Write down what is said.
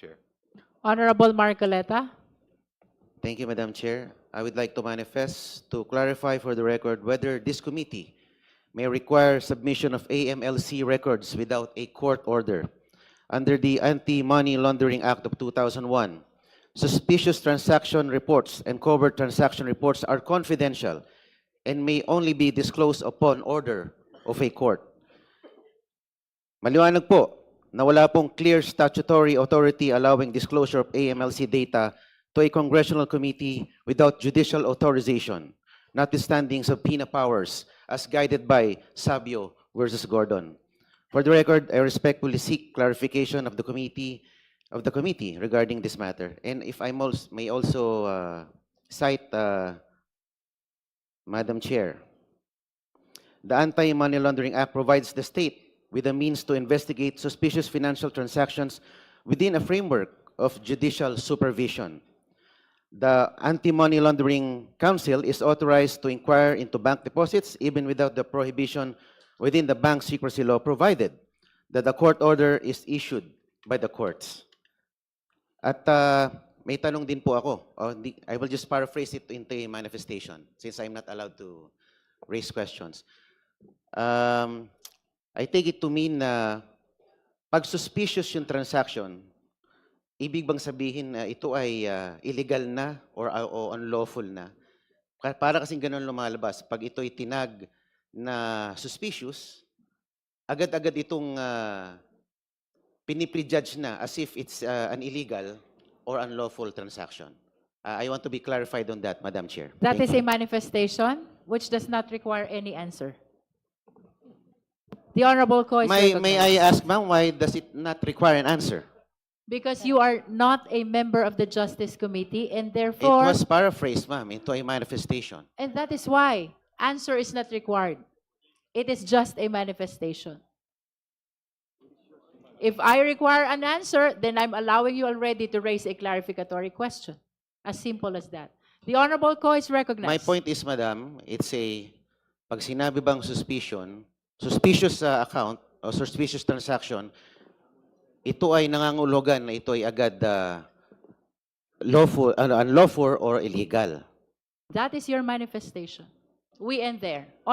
Chair. Honorable Marcoleta. Thank you, Madam Chair. I would like to manifest to clarify for the record whether this committee may require submission of AMLC records without a court order. Under the Anti-Money Laundering Act of 2001, suspicious transaction reports and covert transaction reports are confidential and may only be disclosed upon order of a court. Maliwanag po na wala pong clear statutory authority allowing disclosure of AMLC data to a congressional committee without judicial authorization, notwithstanding subpoena powers as guided by Sabio versus Gordon. For the record, I respectfully seek clarification of the committee regarding this matter. And if I may also cite, Madam Chair, the Anti-Money Laundering Act provides the state with a means to investigate suspicious financial transactions within a framework of judicial supervision. The Anti-Money Laundering Council is authorized to inquire into bank deposits even without the prohibition within the bank secrecy law, provided that the court order is issued by the courts. At may tanong din po ako. I will just paraphrase it into a manifestation since I'm not allowed to raise questions. I take it to mean na pag suspicious yung transaction, ibig bang sabihin na ito ay illegal na or unlawful na? Para kasing ganun lumalabas. Pag ito'y tinag na suspicious, agad-agad itong piniprejudge na as if it's an illegal or unlawful transaction. I want to be clarified on that, Madam Chair. That Thank is a you. manifestation which does not require any answer. The Honorable Co is May recognized. I ask, ma'am, why does it not require an answer? Because you are not a member of the Justice Committee and It therefore, was paraphrased, ma'am, into a manifestation. and that is why answer is not required. It is just a manifestation. If I require an answer, then I'm allowing you already to raise a clarificatory question. As simple as that. The Honorable Co is recognized. My point is, madam, it's a, pag sinabi bang suspicious account o suspicious transaction, ito ay nangangulugan na ito ay agad unlawful or illegal. That is your manifestation. We end there.